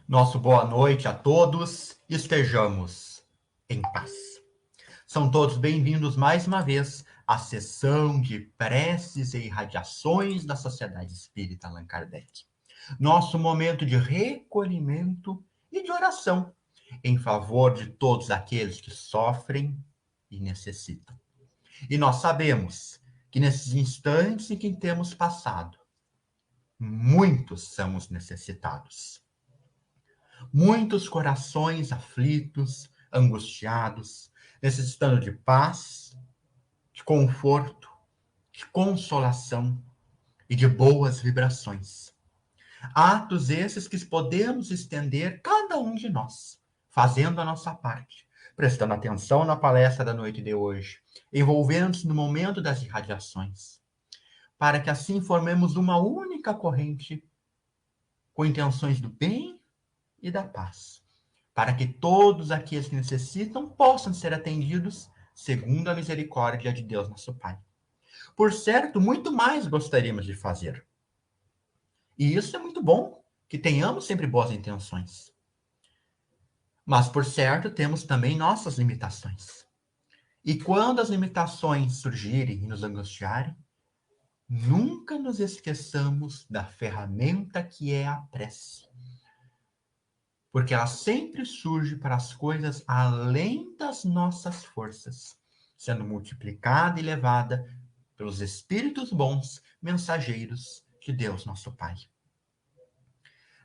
Nosso boa noite a todos, estejamos em paz. São todos bem-vindos mais uma vez à sessão de preces e irradiações da Sociedade Espírita Allan Kardec. Nosso momento de recolhimento e de oração em favor de todos aqueles que sofrem e necessitam. E nós sabemos que nesses instantes em que temos passado, muitos somos necessitados. Muitos corações aflitos, angustiados, necessitando de paz, de conforto, de consolação e de boas vibrações. Atos esses que podemos estender cada um de nós, fazendo a nossa parte, prestando atenção na palestra da noite de hoje, envolvendo-se no momento das irradiações, para que assim formemos uma única corrente com intenções do bem e da paz, para que todos aqueles que necessitam possam ser atendidos segundo a misericórdia de Deus nosso Pai. Por certo, muito mais gostaríamos de fazer. E isso é muito bom, que tenhamos sempre boas intenções. Mas, por certo, temos também nossas limitações. E quando as limitações surgirem e nos angustiarem, nunca nos esqueçamos da ferramenta que é a prece, porque ela sempre surge para as coisas além das nossas forças, sendo multiplicada e levada pelos espíritos bons, mensageiros de Deus nosso Pai.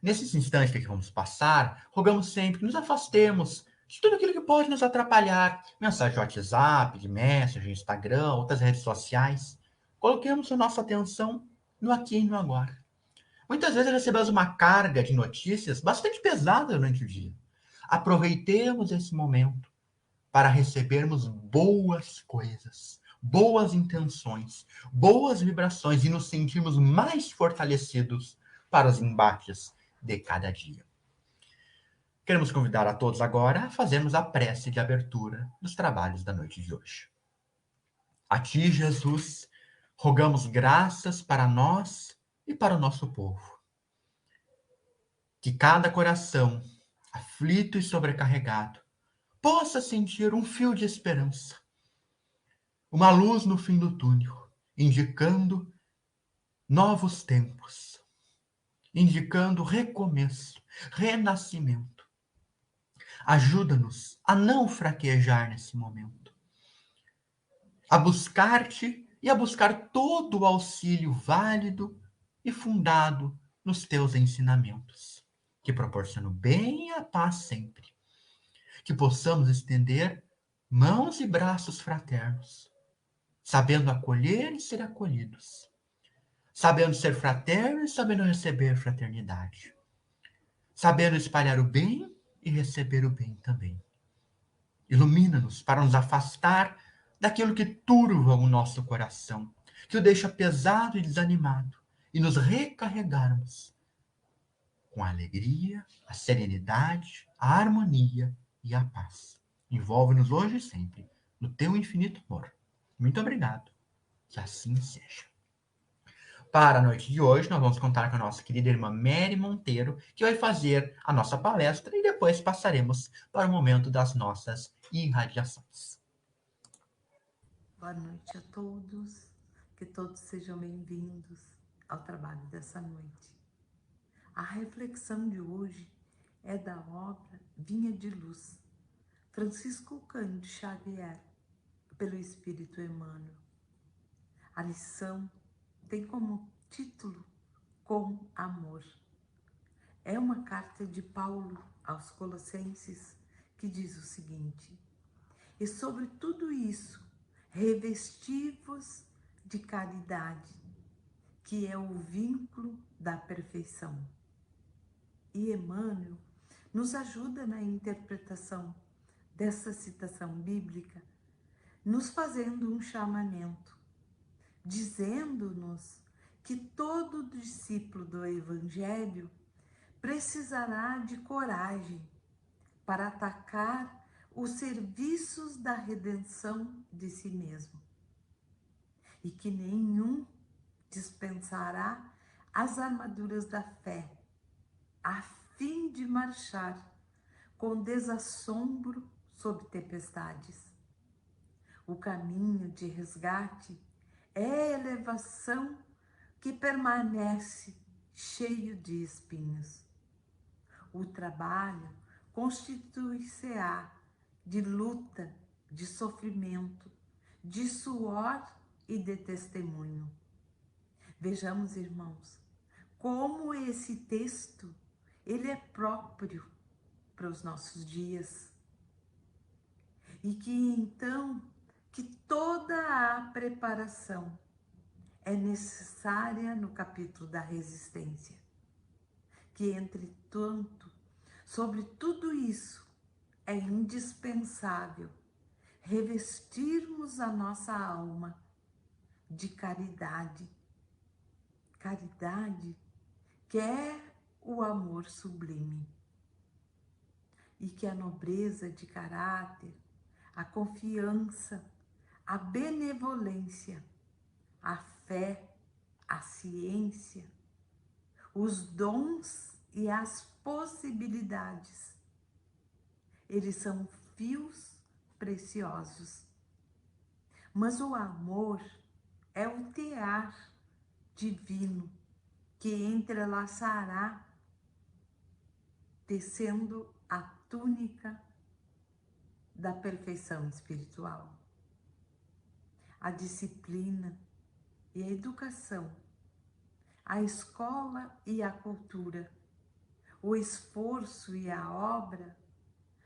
Nesses instantes que vamos passar, rogamos sempre que nos afastemos de tudo aquilo que pode nos atrapalhar, mensagem de WhatsApp, de Messenger, Instagram, outras redes sociais. Coloquemos a nossa atenção no aqui e no agora. Muitas vezes recebemos uma carga de notícias bastante pesada durante o dia. Aproveitemos esse momento para recebermos boas coisas, boas intenções, boas vibrações e nos sentirmos mais fortalecidos para os embates de cada dia. Queremos convidar a todos agora a fazermos a prece de abertura dos trabalhos da noite de hoje. A Ti, Jesus, rogamos graças para nós e para o nosso povo. Que cada coração, aflito e sobrecarregado, possa sentir um fio de esperança, uma luz no fim do túnel, indicando novos tempos, indicando recomeço, renascimento. Ajuda-nos a não fraquejar nesse momento, a buscar-te e a buscar todo o auxílio válido e fundado nos teus ensinamentos, que proporcionam bem e a paz sempre. Que possamos estender mãos e braços fraternos, sabendo acolher e ser acolhidos, sabendo ser fraterno e sabendo receber fraternidade, sabendo espalhar o bem e receber o bem também. Ilumina-nos para nos afastar daquilo que turva o nosso coração, que o deixa pesado e desanimado, e nos recarregarmos com a alegria, a serenidade, a harmonia e a paz. Envolve-nos hoje e sempre no teu infinito amor. Muito obrigado. Que assim seja. Para a noite de hoje, nós vamos contar com a nossa querida irmã Mary Monteiro, que vai fazer a nossa palestra e depois passaremos para o momento das nossas irradiações. Boa noite a todos, que todos sejam bem-vindos ao trabalho dessa noite. A reflexão de hoje é da obra Vinha de Luz, Francisco Cândido Xavier, pelo Espírito Emmanuel. A lição tem como título Com Amor. É uma carta de Paulo aos Colossenses que diz o seguinte: e sobre tudo isso, revesti-vos de caridade, que é o vínculo da perfeição. E Emmanuel nos ajuda na interpretação dessa citação bíblica, nos fazendo um chamamento, dizendo-nos que todo discípulo do Evangelho precisará de coragem para atacar os serviços da redenção de si mesmo, e que nenhum dispensará as armaduras da fé, a fim de marchar com desassombro sobre tempestades. O caminho de resgate é a elevação que permanece cheio de espinhos. O trabalho constitui-se-á de luta, de sofrimento, de suor e de testemunho. Vejamos, irmãos, como esse texto, ele é próprio para os nossos dias. E que então, que toda a preparação é necessária no capítulo da resistência. Que, entretanto, sobre tudo isso, é indispensável revestirmos a nossa alma de caridade. Caridade que é o amor sublime. E que a nobreza de caráter, a confiança, a benevolência, a fé, a ciência, os dons e as possibilidades, eles são fios preciosos. Mas o amor é o tear divino que entrelaçará, tecendo a túnica da perfeição espiritual. A disciplina e a educação, a escola e a cultura, o esforço e a obra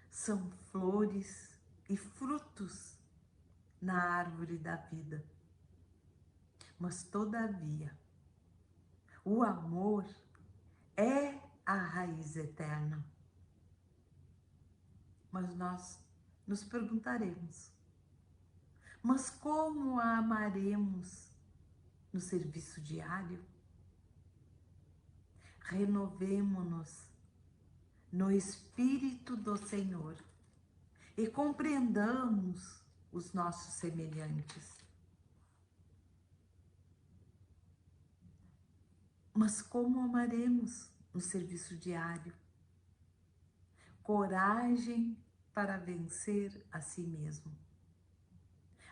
são flores e frutos na árvore da vida. Mas, todavia, o amor é a raiz eterna. Mas nós nos perguntaremos, mas como a amaremos no serviço diário? Renovemo-nos no Espírito do Senhor e compreendamos os nossos semelhantes. Mas como amaremos no serviço diário? Coragem para vencer a si mesmo.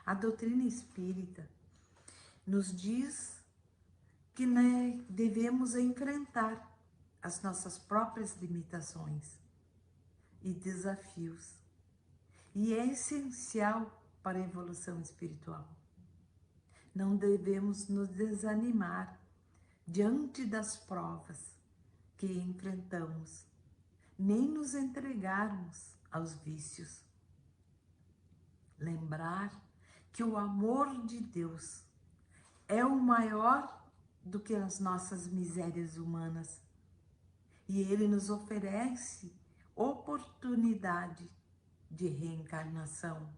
A doutrina espírita nos diz que devemos enfrentar as nossas próprias limitações e desafios. E é essencial para a evolução espiritual. Não devemos nos desanimar diante das provas que enfrentamos, nem nos entregarmos aos vícios. Lembrar que o amor de Deus é o maior do que as nossas misérias humanas. E Ele nos oferece oportunidade de reencarnação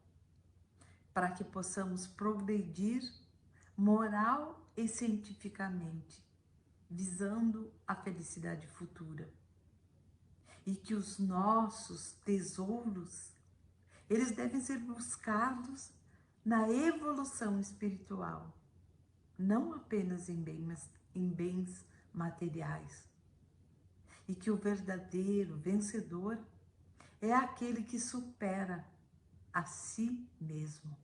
para que possamos progredir moral e cientificamente, visando a felicidade futura. E que os nossos tesouros, eles devem ser buscados na evolução espiritual, não apenas em bens materiais. E que o verdadeiro vencedor é aquele que supera a si mesmo.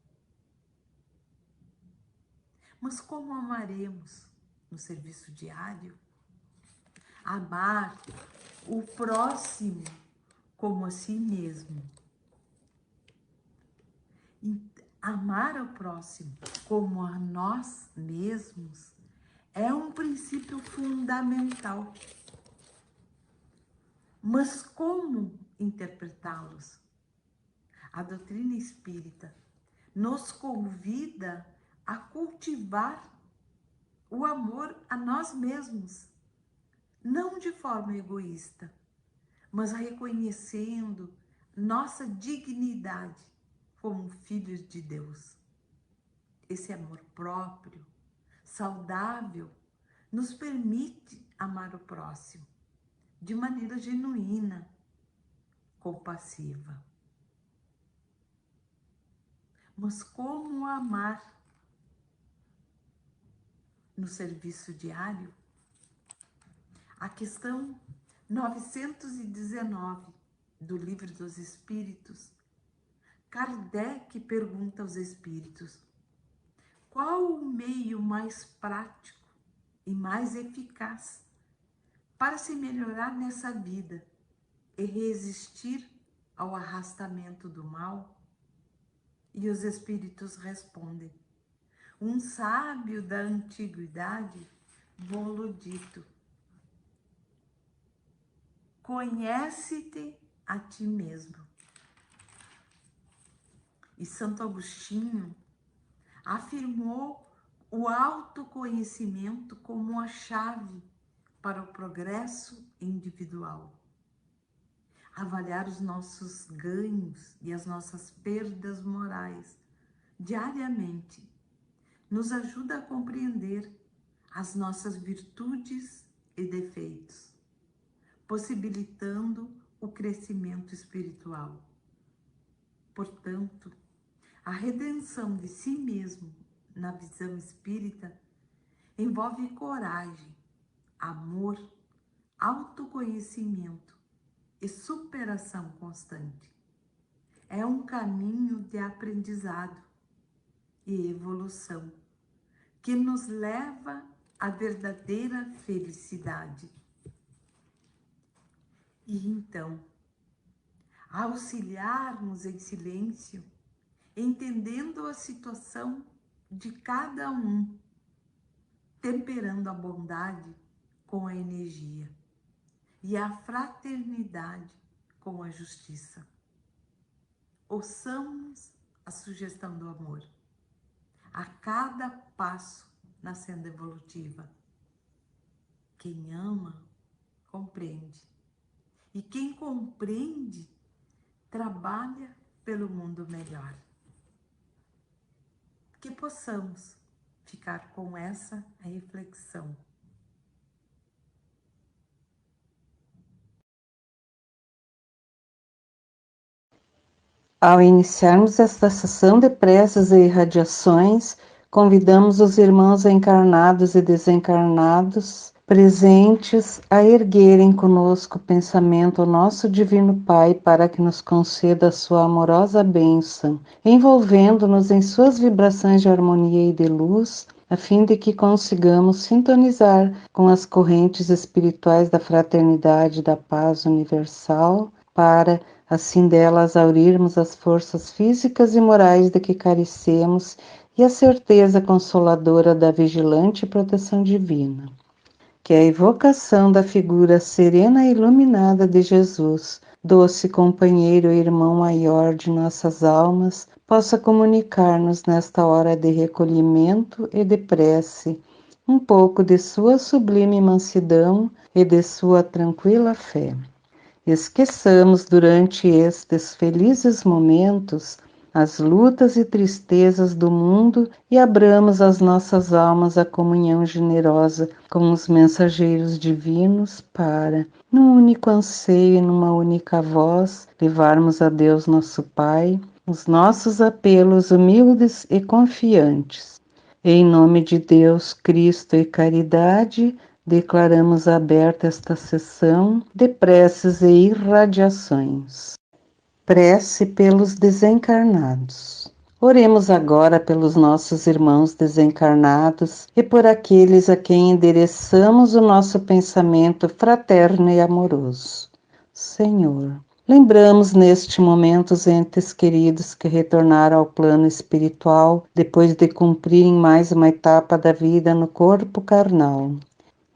Mas como amaremos no serviço diário? Amar o próximo como a si mesmo. Amar ao próximo como a nós mesmos é um princípio fundamental. Mas como interpretá-los? A doutrina espírita nos convida a cultivar o amor a nós mesmos, não de forma egoísta, mas reconhecendo nossa dignidade como filhos de Deus. Esse amor próprio, saudável, nos permite amar o próximo de maneira genuína, compassiva. Mas como amar no serviço diário? A questão 919 do Livro dos Espíritos, Kardec pergunta aos espíritos: qual o meio mais prático e mais eficaz para se melhorar nessa vida e resistir ao arrastamento do mal? E os espíritos respondem: um sábio da antiguidade vô-lo dito: conhece-te a ti mesmo. E Santo Agostinho afirmou o autoconhecimento como a chave para o progresso individual. Avaliar os nossos ganhos e as nossas perdas morais diariamente nos ajuda a compreender as nossas virtudes e defeitos, possibilitando o crescimento espiritual. Portanto, a redenção de si mesmo na visão espírita envolve coragem, amor, autoconhecimento e superação constante. É um caminho de aprendizado e evolução que nos leva à verdadeira felicidade. E então, auxiliarmos em silêncio, entendendo a situação de cada um, temperando a bondade com a energia e a fraternidade com a justiça. Ouçamos a sugestão do amor a cada passo na senda evolutiva. Quem ama, compreende. E quem compreende, trabalha pelo mundo melhor. Que possamos ficar com essa reflexão. Ao iniciarmos esta sessão de preces e irradiações, convidamos os irmãos encarnados e desencarnados presentes a erguerem conosco o pensamento ao nosso Divino Pai para que nos conceda a sua amorosa bênção, envolvendo-nos em suas vibrações de harmonia e de luz, a fim de que consigamos sintonizar com as correntes espirituais da fraternidade e da paz universal, para assim delas aurirmos as forças físicas e morais de que carecemos e a certeza consoladora da vigilante proteção divina. Que a evocação da figura serena e iluminada de Jesus, doce companheiro e irmão maior de nossas almas, possa comunicar-nos nesta hora de recolhimento e de prece um pouco de sua sublime mansidão e de sua tranquila fé. Esqueçamos durante estes felizes momentos as lutas e tristezas do mundo e abramos as nossas almas à comunhão generosa com os mensageiros divinos para, num único anseio e numa única voz, levarmos a Deus nosso Pai os nossos apelos humildes e confiantes. Em nome de Deus, Cristo e caridade, declaramos aberta esta sessão de preces e irradiações. Prece pelos desencarnados. Oremos agora pelos nossos irmãos desencarnados e por aqueles a quem endereçamos o nosso pensamento fraterno e amoroso. Senhor, lembramos neste momento os entes queridos que retornaram ao plano espiritual depois de cumprirem mais uma etapa da vida no corpo carnal.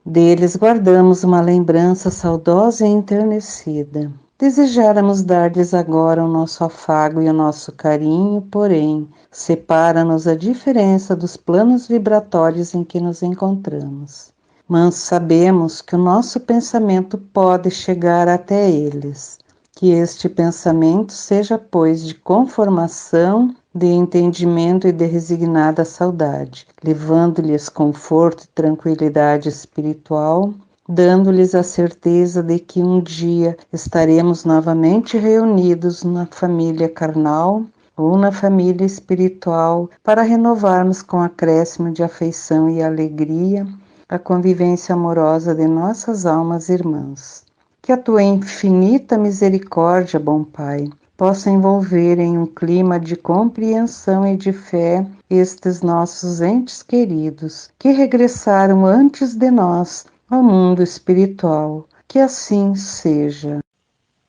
Deles guardamos uma lembrança saudosa e enternecida. Desejáramos dar-lhes agora o nosso afago e o nosso carinho, porém, separa-nos a diferença dos planos vibratórios em que nos encontramos. Mas sabemos que o nosso pensamento pode chegar até eles. Que este pensamento seja, pois, de conformação, de entendimento e de resignada saudade, levando-lhes conforto e tranquilidade espiritual, dando-lhes a certeza de que um dia estaremos novamente reunidos na família carnal ou na família espiritual para renovarmos com acréscimo de afeição e alegria a convivência amorosa de nossas almas irmãs. Que a tua infinita misericórdia, bom Pai, possa envolver em um clima de compreensão e de fé estes nossos entes queridos, que regressaram antes de nós ao mundo espiritual. Que assim seja.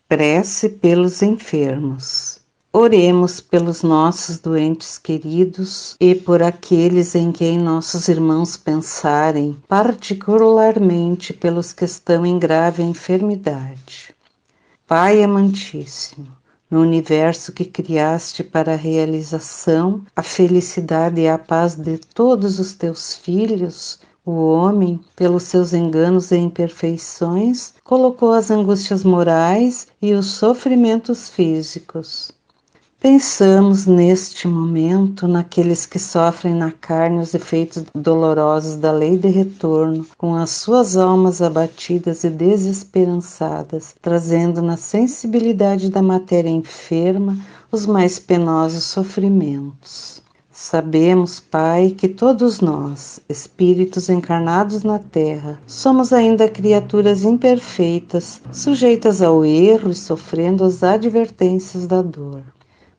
Prece pelos enfermos. Oremos pelos nossos doentes queridos e por aqueles em quem nossos irmãos pensarem, particularmente pelos que estão em grave enfermidade. Pai amantíssimo, no universo que criaste para a realização, a felicidade e a paz de todos os teus filhos, o homem, pelos seus enganos e imperfeições, colocou as angústias morais e os sofrimentos físicos. Pensamos neste momento naqueles que sofrem na carne os efeitos dolorosos da lei de retorno, com as suas almas abatidas e desesperançadas, trazendo na sensibilidade da matéria enferma os mais penosos sofrimentos. Sabemos, Pai, que todos nós, espíritos encarnados na Terra, somos ainda criaturas imperfeitas, sujeitas ao erro e sofrendo as advertências da dor.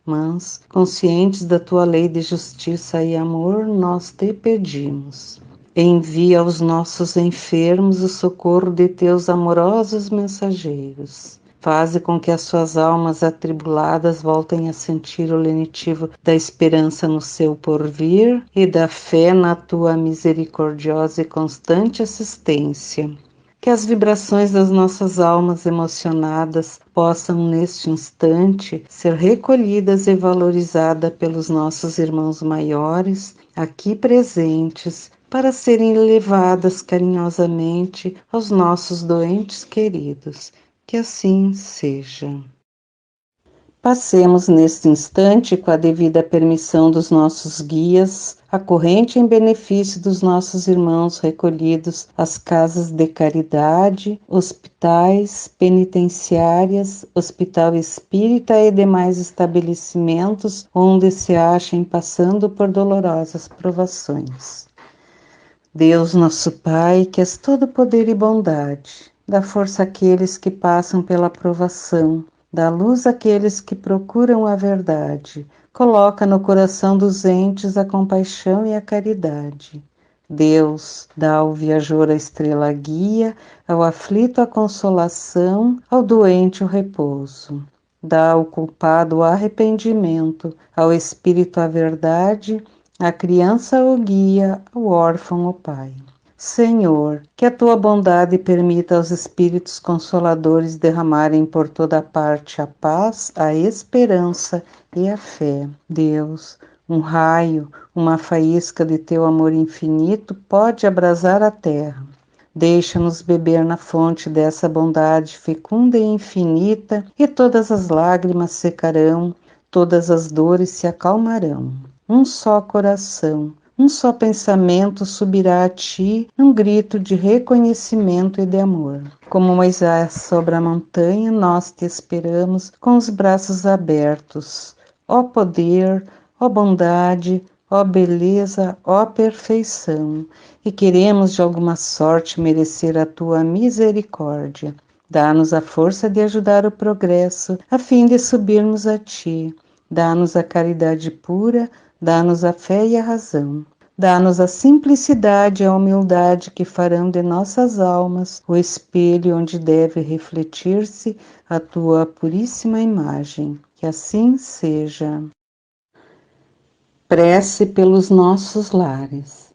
Mas, conscientes da tua lei de justiça e amor, nós te pedimos. Envia aos nossos enfermos o socorro de teus amorosos mensageiros. Faze com que as suas almas atribuladas voltem a sentir o lenitivo da esperança no seu porvir e da fé na tua misericordiosa e constante assistência. Que as vibrações das nossas almas emocionadas possam, neste instante, ser recolhidas e valorizadas pelos nossos irmãos maiores, aqui presentes, para serem levadas carinhosamente aos nossos doentes queridos. Que assim seja. Passemos neste instante, com a devida permissão dos nossos guias, a corrente em benefício dos nossos irmãos recolhidos às casas de caridade, hospitais, penitenciárias, hospital espírita e demais estabelecimentos onde se achem passando por dolorosas provações. Deus nosso Pai, que és todo poder e bondade, dá força àqueles que passam pela provação, dá luz àqueles que procuram a verdade, coloca no coração dos entes a compaixão e a caridade. Deus, dá ao viajor a estrela guia, ao aflito a consolação, ao doente o repouso. Dá ao culpado o arrependimento, ao espírito a verdade, à criança o guia, ao órfão o pai. Senhor, que a tua bondade permita aos espíritos consoladores derramarem por toda parte a paz, a esperança e a fé. Deus, um raio, uma faísca de teu amor infinito pode abrasar a terra. Deixa-nos beber na fonte dessa bondade fecunda e infinita, e todas as lágrimas secarão, todas as dores se acalmarão. Um só coração, um só pensamento subirá a ti num grito de reconhecimento e de amor. Como Moisés sobre a montanha, nós te esperamos com os braços abertos. Ó poder, ó bondade, ó beleza, ó perfeição, e queremos de alguma sorte merecer a tua misericórdia. Dá-nos a força de ajudar o progresso, a fim de subirmos a ti. Dá-nos a caridade pura, dá-nos a fé e a razão. Dá-nos a simplicidade e a humildade que farão de nossas almas o espelho onde deve refletir-se a tua puríssima imagem. Que assim seja. Prece pelos nossos lares.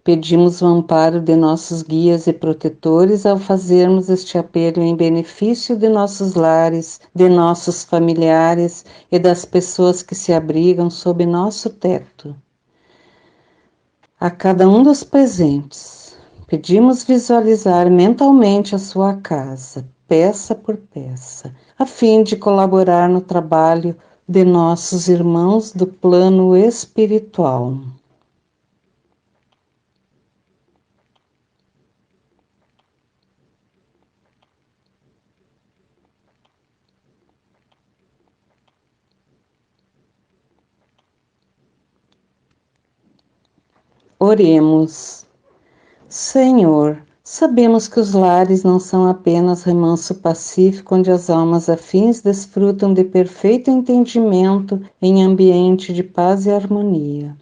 Pedimos o amparo de nossos guias e protetores ao fazermos este apelo em benefício de nossos lares, de nossos familiares e das pessoas que se abrigam sob nosso teto. A cada um dos presentes, pedimos visualizar mentalmente a sua casa, peça por peça, a fim de colaborar no trabalho de nossos irmãos do plano espiritual. Oremos. Senhor, Sabemos que os lares não são apenas remanso pacífico onde as almas afins desfrutam de perfeito entendimento em ambiente de paz e harmonia.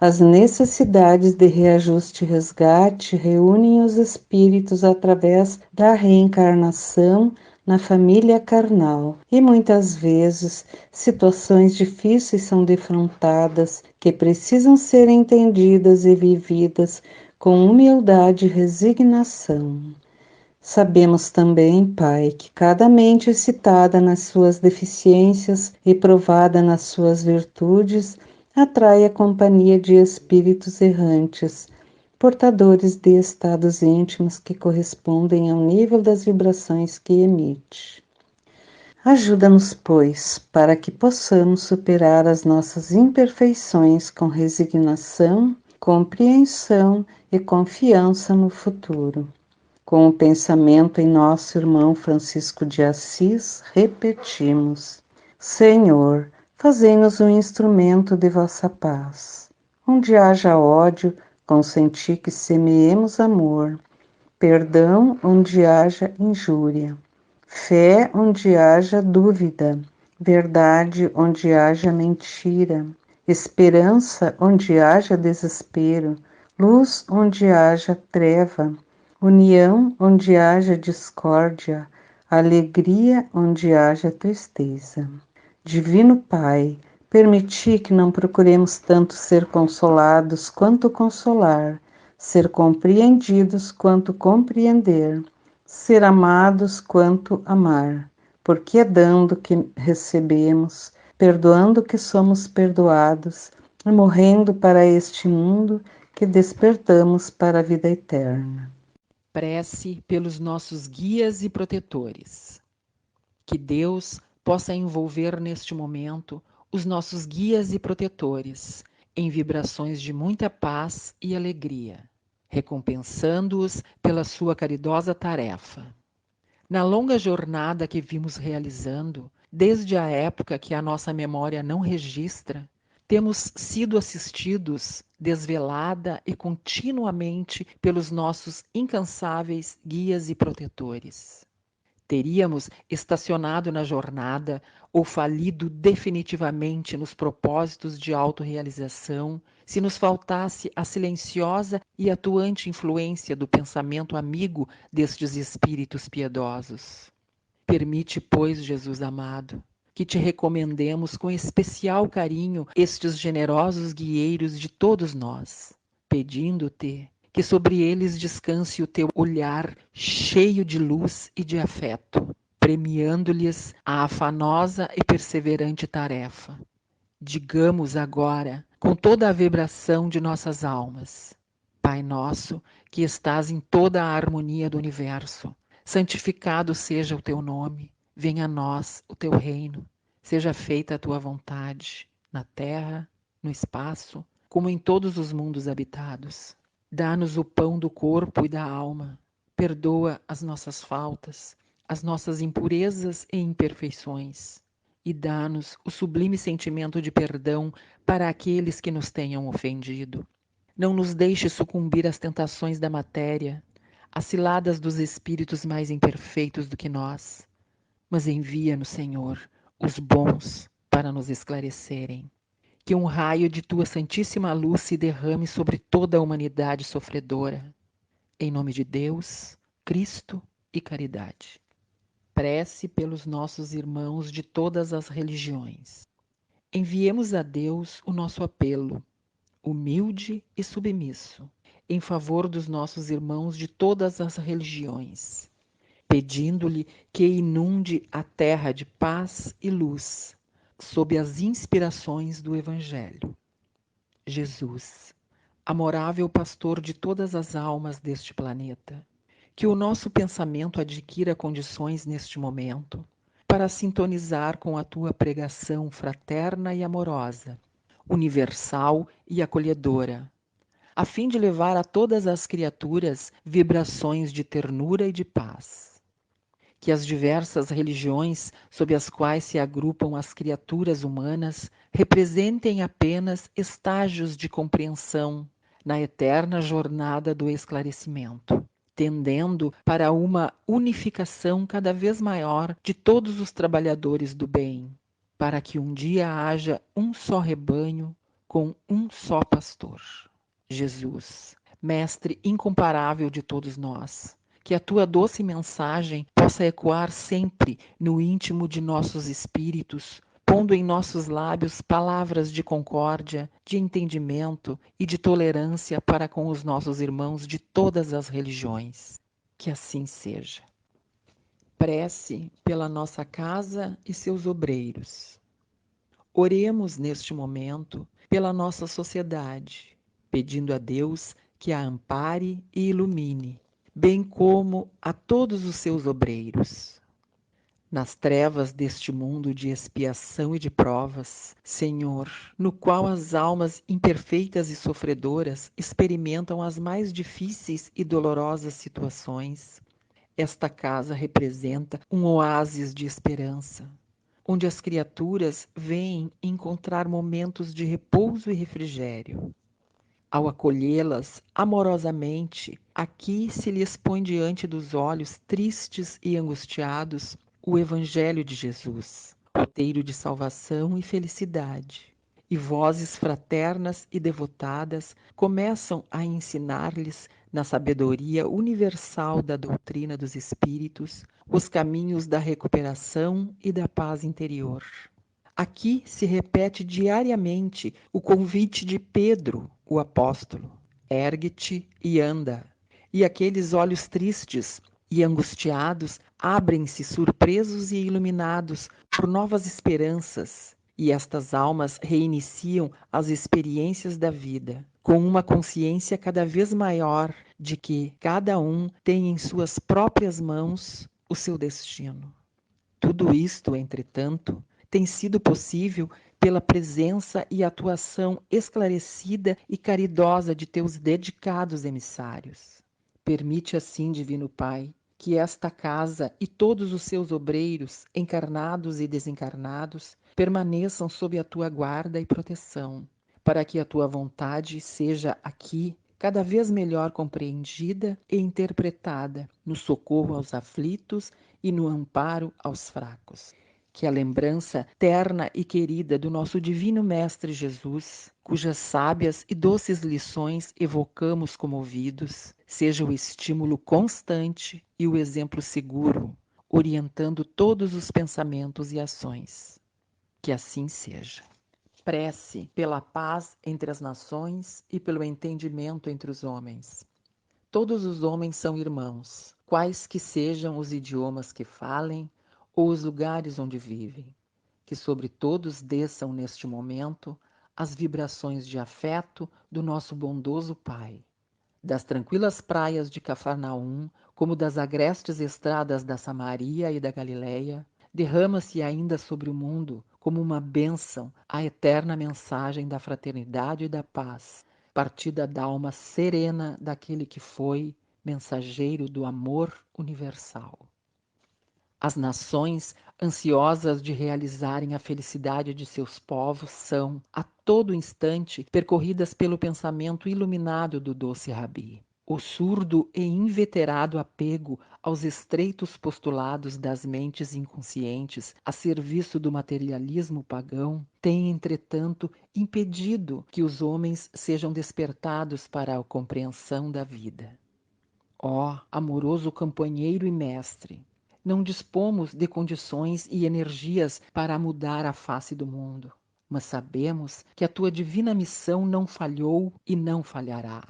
As necessidades de reajuste e resgate reúnem os espíritos através da reencarnação na família carnal, e muitas vezes situações difíceis são defrontadas que precisam ser entendidas e vividas com humildade e resignação. Sabemos também, Pai, que cada mente excitada nas suas deficiências e provada nas suas virtudes atrai a companhia de espíritos errantes, portadores de estados íntimos que correspondem ao nível das vibrações que emite. Ajuda-nos, pois, para que possamos superar as nossas imperfeições com resignação, compreensão e confiança no futuro. Com o pensamento em nosso irmão Francisco de Assis, repetimos: Senhor, fazei-nos um instrumento de vossa paz. Onde haja ódio, consenti que semeemos amor. Perdão onde haja injúria. Fé onde haja dúvida. Verdade onde haja mentira. Esperança onde haja desespero. Luz onde haja treva. União onde haja discórdia, alegria onde haja tristeza. Divino Pai, permiti que não procuremos tanto ser consolados quanto consolar, ser compreendidos quanto compreender, ser amados quanto amar, porque é dando que recebemos, perdoando que somos perdoados, e morrendo para este mundo que despertamos para a vida eterna. Prece pelos nossos guias e protetores. Que Deus possa envolver neste momento os nossos guias e protetores em vibrações de muita paz e alegria, recompensando-os pela sua caridosa tarefa. Na longa jornada que vimos realizando, desde a época que a nossa memória não registra, temos sido assistidos desvelada e continuamente pelos nossos incansáveis guias e protetores. Teríamos estacionado na jornada ou falido definitivamente nos propósitos de autorrealização se nos faltasse a silenciosa e atuante influência do pensamento amigo destes espíritos piedosos. Permite, pois, Jesus amado, que te recomendemos com especial carinho estes generosos guieiros de todos nós, pedindo-te que sobre eles descanse o teu olhar cheio de luz e de afeto, premiando-lhes a afanosa e perseverante tarefa. Digamos agora, com toda a vibração de nossas almas: Pai nosso, que estás em toda a harmonia do universo, santificado seja o teu nome, venha a nós o teu reino, seja feita a tua vontade, na terra, no espaço, como em todos os mundos habitados. Dá-nos o pão do corpo e da alma, perdoa as nossas faltas, as nossas impurezas e imperfeições, e dá-nos o sublime sentimento de perdão para aqueles que nos tenham ofendido. Não nos deixe sucumbir às tentações da matéria, às ciladas dos espíritos mais imperfeitos do que nós, mas envia-nos, Senhor, os bons para nos esclarecerem. Que um raio de tua santíssima luz se derrame sobre toda a humanidade sofredora. Em nome de Deus, Cristo e caridade. Prece pelos nossos irmãos de todas as religiões. Enviemos a Deus o nosso apelo, humilde e submisso, em favor dos nossos irmãos de todas as religiões, pedindo-lhe que inunde a terra de paz e luz, sob as inspirações do Evangelho. Jesus, amorável pastor de todas as almas deste planeta, que o nosso pensamento adquira condições neste momento para sintonizar com a tua pregação fraterna e amorosa, universal e acolhedora, a fim de levar a todas as criaturas vibrações de ternura e de paz. Que as diversas religiões sob as quais se agrupam as criaturas humanas representem apenas estágios de compreensão na eterna jornada do esclarecimento. tendendo para uma unificação cada vez maior de todos os trabalhadores do bem, para que um dia haja um só rebanho com um só pastor. Jesus, Mestre incomparável de todos nós, que a tua doce mensagem possa ecoar sempre no íntimo de nossos espíritos, pondo em nossos lábios palavras de concórdia, de entendimento e de tolerância para com os nossos irmãos de todas as religiões. Que assim seja. Prece pela nossa casa e seus obreiros. Oremos neste momento pela nossa sociedade, pedindo a Deus que a ampare e ilumine, bem como a todos os seus obreiros. Nas trevas deste mundo de expiação e de provas, Senhor, no qual as almas imperfeitas e sofredoras experimentam as mais difíceis e dolorosas situações, esta casa representa um oásis de esperança, onde as criaturas vêm encontrar momentos de repouso e refrigério. Ao acolhê-las amorosamente, aqui se lhes põe diante dos olhos tristes e angustiados o Evangelho de Jesus, roteiro de salvação e felicidade. E vozes fraternas e devotadas começam a ensinar-lhes, na sabedoria universal da doutrina dos Espíritos, os caminhos da recuperação e da paz interior. Aqui se repete diariamente o convite de Pedro, o apóstolo: ergue-te e anda. E aqueles olhos tristes e angustiados abrem-se surpresos e iluminados por novas esperanças, e estas almas reiniciam as experiências da vida, com uma consciência cada vez maior de que cada um tem em suas próprias mãos o seu destino. Tudo isto, entretanto, tem sido possível pela presença e atuação esclarecida e caridosa de teus dedicados emissários. Permite assim, Divino Pai, que esta casa e todos os seus obreiros, encarnados e desencarnados, permaneçam sob a tua guarda e proteção, para que a tua vontade seja aqui cada vez melhor compreendida e interpretada no socorro aos aflitos e no amparo aos fracos. Que a lembrança terna e querida do nosso Divino Mestre Jesus, cujas sábias e doces lições evocamos comovidos, seja o estímulo constante e o exemplo seguro, orientando todos os pensamentos e ações. Que assim seja. Prece pela paz entre as nações e pelo entendimento entre os homens. Todos os homens são irmãos, quais que sejam os idiomas que falem ou os lugares onde vivem. Que sobre todos desçam neste momento as vibrações de afeto do nosso bondoso Pai. Das tranquilas praias de Cafarnaum, como das agrestes estradas da Samaria e da Galileia, derrama-se ainda sobre o mundo, como uma bênção, a eterna mensagem da fraternidade e da paz, partida da alma serena daquele que foi mensageiro do amor universal. As nações, ansiosas de realizarem a felicidade de seus povos, são, a todo instante, percorridas pelo pensamento iluminado do doce Rabi. O surdo e inveterado apego aos estreitos postulados das mentes inconscientes a serviço do materialismo pagão tem, entretanto, impedido que os homens sejam despertados para a compreensão da vida. Ó, amoroso companheiro e mestre, não dispomos de condições e energias para mudar a face do mundo, mas sabemos que a tua divina missão não falhou e não falhará.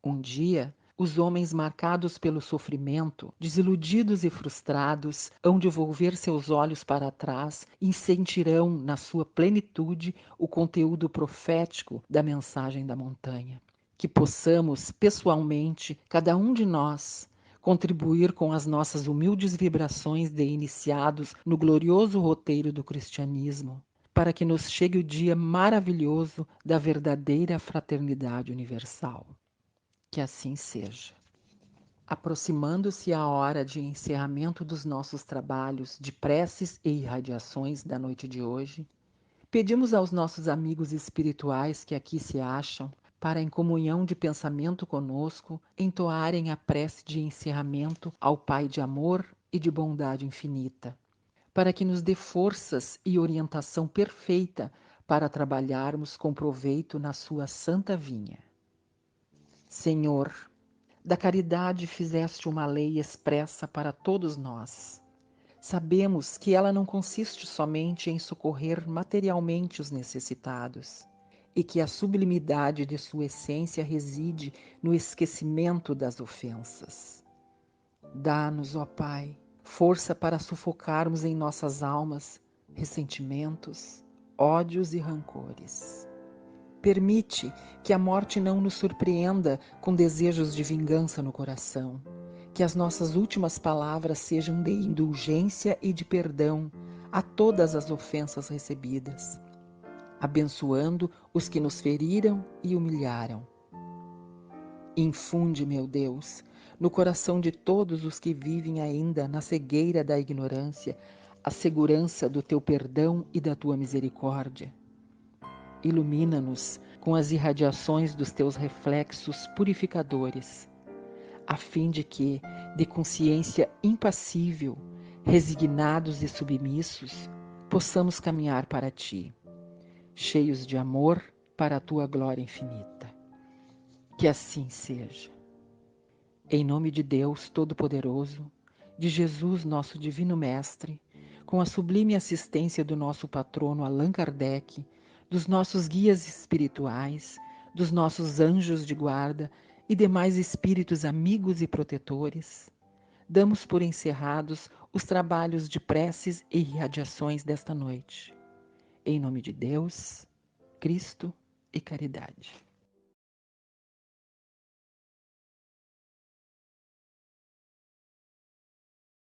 Um dia, os homens marcados pelo sofrimento, desiludidos e frustrados, hão de volver seus olhos para trás e sentirão na sua plenitude o conteúdo profético da mensagem da montanha. Que possamos, pessoalmente, cada um de nós, contribuir com as nossas humildes vibrações de iniciados no glorioso roteiro do cristianismo, para que nos chegue o dia maravilhoso da verdadeira fraternidade universal. Que assim seja. Aproximando-se a hora de encerramento dos nossos trabalhos de preces e irradiações da noite de hoje, pedimos aos nossos amigos espirituais que aqui se acham para, em comunhão de pensamento conosco, entoarem a prece de encerramento ao Pai de amor e de bondade infinita, para que nos dê forças e orientação perfeita para trabalharmos com proveito na sua santa vinha. Senhor, da caridade fizeste uma lei expressa para todos nós. Sabemos que ela não consiste somente em socorrer materialmente os necessitados, e que a sublimidade de sua essência reside no esquecimento das ofensas. Dá-nos, ó Pai, força para sufocarmos em nossas almas ressentimentos, ódios e rancores. Permite que a morte não nos surpreenda com desejos de vingança no coração, que as nossas últimas palavras sejam de indulgência e de perdão a todas as ofensas recebidas, abençoando os que nos feriram e humilharam. Infunde, meu Deus, no coração de todos os que vivem ainda na cegueira da ignorância, a segurança do teu perdão e da tua misericórdia. Ilumina-nos com as irradiações dos teus reflexos purificadores, a fim de que, de consciência impassível, resignados e submissos, possamos caminhar para ti, cheios de amor para a tua glória infinita. Que assim seja. Em nome de Deus Todo-Poderoso, de Jesus, nosso Divino Mestre, com a sublime assistência do nosso patrono Allan Kardec, dos nossos guias espirituais, dos nossos anjos de guarda e demais espíritos amigos e protetores, damos por encerrados os trabalhos de preces e irradiações desta noite. Em nome de Deus, Cristo e caridade.